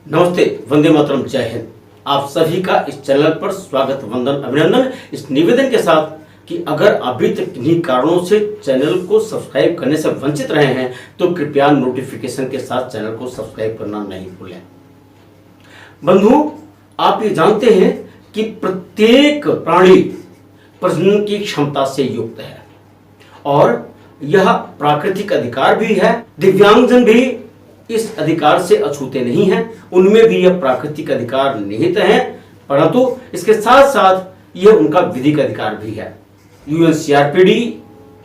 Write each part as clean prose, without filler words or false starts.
नमस्ते, वंदे मातरम, जय हिंद। आप सभी का इस चैनल पर स्वागत, वंदन, अभिनंदन, इस निवेदन के साथ कि अगर अभी तक किन्हीं कारणों से चैनल को सब्सक्राइब करने से वंचित रहे हैं तो कृपया नोटिफिकेशन के साथ चैनल को सब्सक्राइब करना नहीं भूलें। बंधुओं, आप ये जानते हैं कि प्रत्येक प्राणी प्रजनन की क्षमता से युक्त है और यह प्राकृतिक अधिकार भी है। दिव्यांगजन भी इस अधिकार से अछूते नहीं हैं, उनमें भी यह प्राकृतिक अधिकार निहित है, परंतु इसके साथ साथ यह उनका विधिक अधिकार भी है। यूएनसीआरपीडी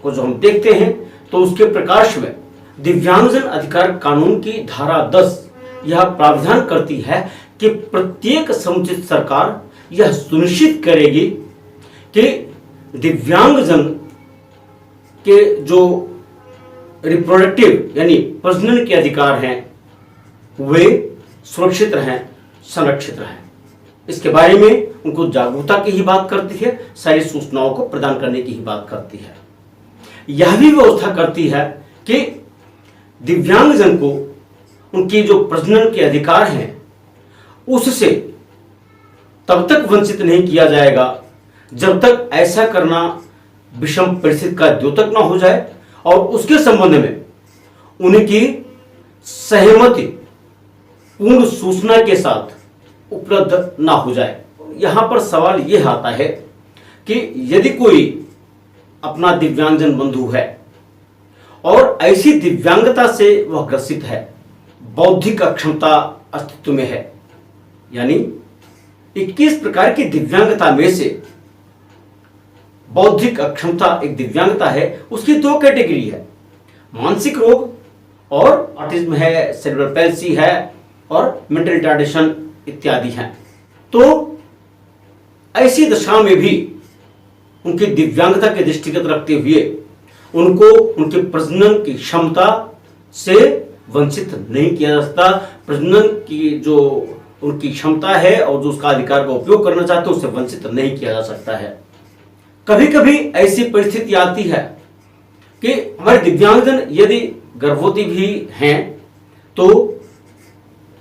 को जो हम देखते हैं तो उसके प्रकाश में दिव्यांगजन अधिकार कानून की धारा 10 यह प्रावधान करती है कि प्रत्येक समुचित सरकार यह सुनिश्चित करेगी कि दिव्यांगजन के जो रिप्रोडक्टिव यानी प्रजनन के अधिकार हैं वे सुरक्षित रहें, संरक्षित रहें। इसके बारे में उनको जागरूकता की ही बात करती है, सारी सूचनाओं को प्रदान करने की ही बात करती है। यह भी व्यवस्था करती है कि दिव्यांगजन को उनकी जो प्रजनन के अधिकार हैं उससे तब तक वंचित नहीं किया जाएगा जब तक ऐसा करना विषम परिस्थिति का द्योतक न हो जाए और उसके संबंध में उनकी सहमति पूर्ण सूचना के साथ उपलब्ध ना हो जाए। यहां पर सवाल यह आता है कि यदि कोई अपना दिव्यांगजन बंधु है और ऐसी दिव्यांगता से वह ग्रसित है, बौद्धिक अक्षमता अस्तित्व में है, यानी 21 प्रकार की दिव्यांगता में से बौद्धिक अक्षमता एक दिव्यांगता है, उसकी दो कैटेगरी है, मानसिक रोग और ऑटिज्म है, सेरेब्रल पैल्सी है और मेंटल रिटार्डेशन इत्यादि हैं। तो ऐसी दशा में भी उनकी दिव्यांगता के दृष्टिगत रखते हुए उनको उनके प्रजनन की क्षमता से वंचित नहीं किया जा सकता। प्रजनन की जो उनकी क्षमता है और जो उसका अधिकार का उपयोग करना चाहते हैं उससे वंचित नहीं किया जा सकता है। कभी कभी ऐसी परिस्थिति आती है कि हमारे दिव्यांगजन यदि गर्भवती भी हैं तो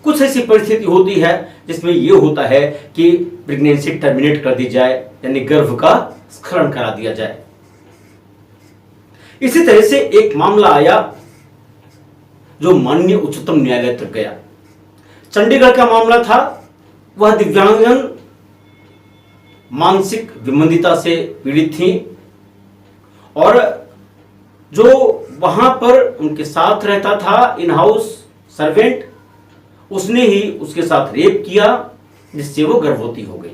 कुछ ऐसी परिस्थिति होती है जिसमें यह होता है कि प्रेगनेंसी टर्मिनेट कर दी जाए, यानी गर्भ का स्खलन करा दिया जाए। इसी तरह से एक मामला आया जो माननीय उच्चतम न्यायालय तक गया। चंडीगढ़ का मामला था। वह दिव्यांगजन मानसिक विमंदिता से पीड़ित थी और जो वहां पर उनके साथ रहता था इन हाउस सर्वेंट, उसने ही उसके साथ रेप किया जिससे वो गर्भवती हो गई।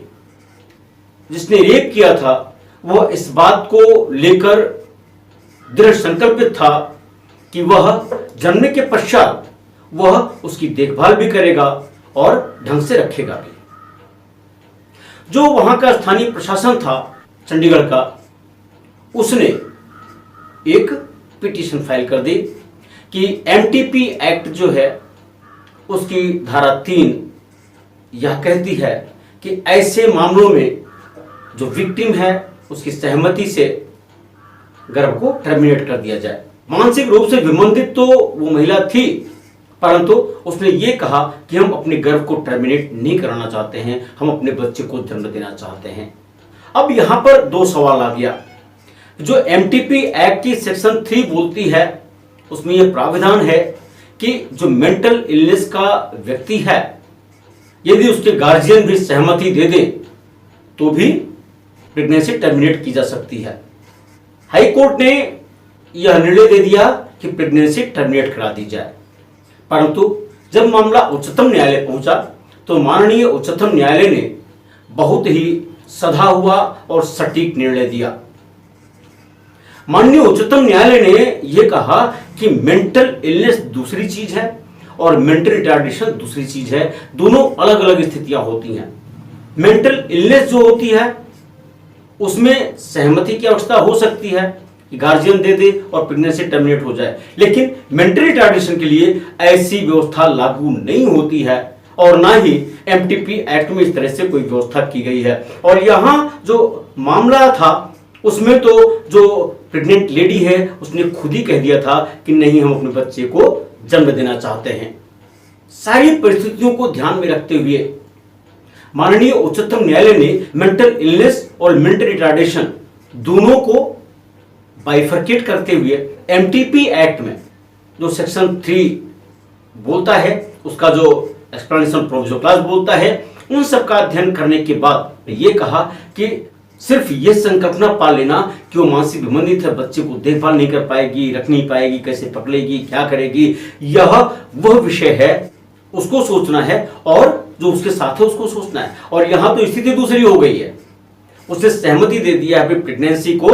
जिसने रेप किया था वह इस बात को लेकर दृढ़ संकल्पित था कि वह जन्म के पश्चात वह उसकी देखभाल भी करेगा और ढंग से रखेगा भी। जो वहां का स्थानीय प्रशासन था चंडीगढ़ का, उसने एक पिटीशन फाइल कर दी कि एमटीपी एक्ट जो है उसकी धारा 3 यह कहती है कि ऐसे मामलों में जो विक्टिम है उसकी सहमति से गर्भ को टर्मिनेट कर दिया जाए। मानसिक रूप से विमंदित तो वो महिला थी, परंतु उसने ये कहा कि हम अपने गर्भ को टर्मिनेट नहीं कराना चाहते हैं, हम अपने बच्चे को जन्म देना चाहते हैं। अब यहां पर दो सवाल आ गया। जो एमटीपी एक्ट की सेक्शन 3 बोलती है उसमें यह प्राविधान है कि जो मेंटल इलनेस का व्यक्ति है यदि उसके गार्जियन भी सहमति दे दें तो भी प्रेगनेंसी टर्मिनेट की जा सकती है। हाई कोर्ट ने यह निर्णय दे दिया कि प्रेगनेंसी टर्मिनेट करा दी जाए, परंतु जब मामला उच्चतम न्यायालय पहुंचा तो माननीय उच्चतम न्यायालय ने बहुत ही सधा हुआ और सटीक निर्णय दिया। माननीय उच्चतम न्यायालय ने यह कहा कि मेंटल इलनेस दूसरी चीज है और मेंटल रिटार्डेशन दूसरी चीज है, दोनों अलग अलग स्थितियां होती हैं। मेंटल इलनेस जो होती है उसमें सहमति की आवश्यकता हो सकती है कि गार्जियन दे दे और प्रेगनेंसी टर्मिनेट हो जाए, लेकिन मेंटल रिटार्डेशन के लिए ऐसी व्यवस्था लागू नहीं होती है और ना ही एमटीपी एक्ट में इस तरह से कोई व्यवस्था की गई है। और यहां जो मामला था उसमें तो जो प्रेग्नेंट लेडी है उसने खुद ही कह दिया था कि नहीं, हम अपने बच्चे को जन्म देना चाहते हैं। सारी परिस्थितियों को ध्यान में रखते हुए माननीय उच्चतम न्यायालय ने मेंटल इलनेस और मेंटल रिटार्डेशन दोनों को बाइफरकेट करते हुए एमटीपी एक्ट में जो सेक्शन 3 बोलता है, उसका जो एक्सप्लेनेशन प्रोविजो क्लास बोलता है, उन सब का अध्ययन करने के बाद ये कहा कि सिर्फ ये संकल्पना पा लेना कि वो मानसिक विमंदित है, बच्चे को देखभाल नहीं कर पाएगी, रख नहीं पाएगी, कैसे पकड़ेगी, क्या करेगी, यह वह विषय है, उसको सोचना है और जो उसके साथ है उसको सोचना है। और यहां तो स्थिति दूसरी हो गई है, उसने सहमति दे दिया है, प्रेगनेंसी को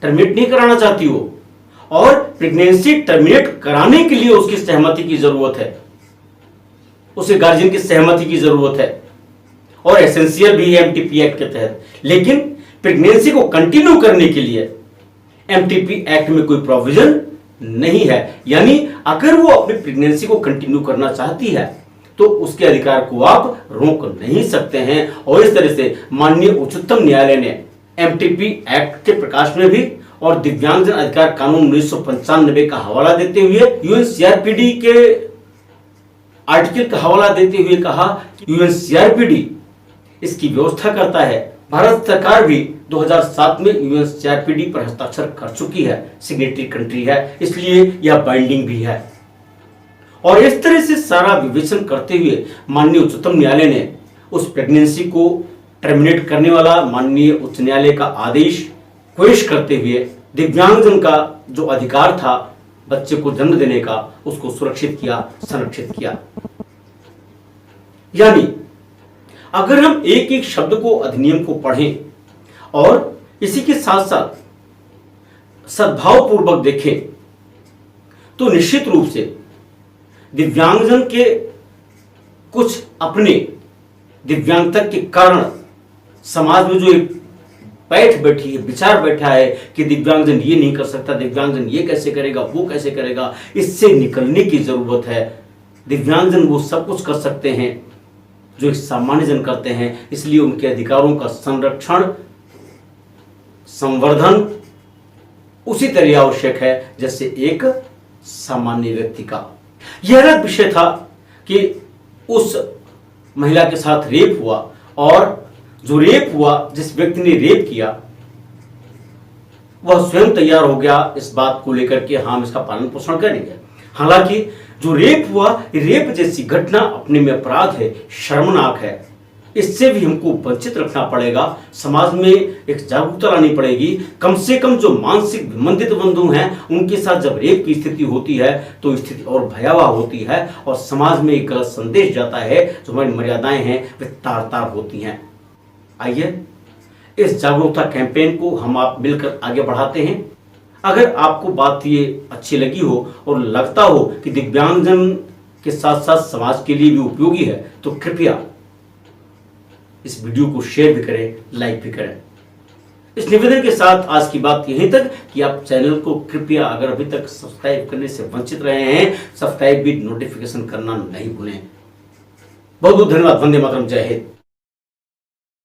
टर्मिनेट नहीं कराना चाहती हो और प्रेगनेंसी टर्मिनेट कराने के लिए उसकी सहमति की जरूरत है, उसे गार्जियन की सहमति की जरूरत है और एसेंशियल भी है एमटीपी एक्ट के तहत। लेकिन प्रेगनेंसी को कंटिन्यू करने के लिए एमटीपी एक्ट में कोई प्रोविजन नहीं है, यानी अगर वो अपनी प्रेगनेंसी को कंटिन्यू करना चाहती है तो उसके अधिकार को आप रोक नहीं सकते हैं। और इस तरह से माननीय उच्चतम न्यायालय ने एमटीपी एक्ट के प्रकाश में भी और दिव्यांगजन अधिकार कानून 1995 का हवाला देते हुए यूएनसीआरपीडी के आर्टिकल का हवाला देते हुए कहा कि यूएनसीआरपीडी इसकी व्यवस्था करता है। भारत सरकार भी 2007 में यूएनसीआरपीडी पर हस्ताक्षर कर चुकी है, सिग्नेटरी कंट्री है, इसलिए यह बाइंडिंग भी है। और इस तरह से सारा विवेचन करते हुए माननीय उच्चतम न्यायालय ने उस प्रेगनेंसी को टर्मिनेट करने वाला माननीय उच्च न्यायालय का आदेश पेश करते हुए दिव्यांगजन का जो अधिकार था बच्चे को जन्म देने का, उसको सुरक्षित किया, संरक्षित किया। यानी अगर हम एक एक शब्द को, अधिनियम को पढ़ें और इसी के साथ साथ सद्भाव पूर्वक देखें तो निश्चित रूप से दिव्यांगजन के कुछ अपने दिव्यांगता के कारण समाज में जो एक बैठ बैठी है, विचार बैठा है कि दिव्यांगजन ये नहीं कर सकता, दिव्यांगजन ये कैसे करेगा, वो कैसे करेगा, इससे निकलने की जरूरत है। दिव्यांगजन वो सब कुछ कर सकते हैं जो एक सामान्य जन करते हैं, इसलिए उनके अधिकारों का संरक्षण, संवर्धन उसी तरह आवश्यक है जैसे एक सामान्य व्यक्ति का। यह अलग विषय था कि उस महिला के साथ रेप हुआ और जो रेप हुआ, जिस व्यक्ति ने रेप किया, वह स्वयं तैयार हो गया इस बात को लेकर के हम इसका पालन पोषण करेंगे। हालांकि जो रेप हुआ, रेप जैसी घटना अपने में अपराध है, शर्मनाक है, इससे भी हमको वंचित रखना पड़ेगा। समाज में एक जागरूकता लानी पड़ेगी। कम से कम जो मानसिक विमंदित बंधु हैं उनके साथ जब रेप की स्थिति होती है तो स्थिति और भयावह होती है और समाज में एक गलत संदेश जाता है, जो हमारी मर्यादाएं हैं वे तार तार होती हैं। आइए इस जागरूकता कैंपेन को हम आप मिलकर आगे बढ़ाते हैं। अगर आपको बात ये अच्छी लगी हो और लगता हो कि दिव्यांगजन के साथ साथ समाज के लिए भी उपयोगी है तो कृपया इस वीडियो को शेयर भी करें, लाइक भी करें। इस निवेदन के साथ आज की बात यहीं तक कि आप चैनल को कृपया, अगर अभी तक सब्सक्राइब करने से वंचित रहे हैं, सब्सक्राइब भी, नोटिफिकेशन करना नहीं भूलें। बहुत बहुत धन्यवाद। वंदे मातरम। जय हिंद।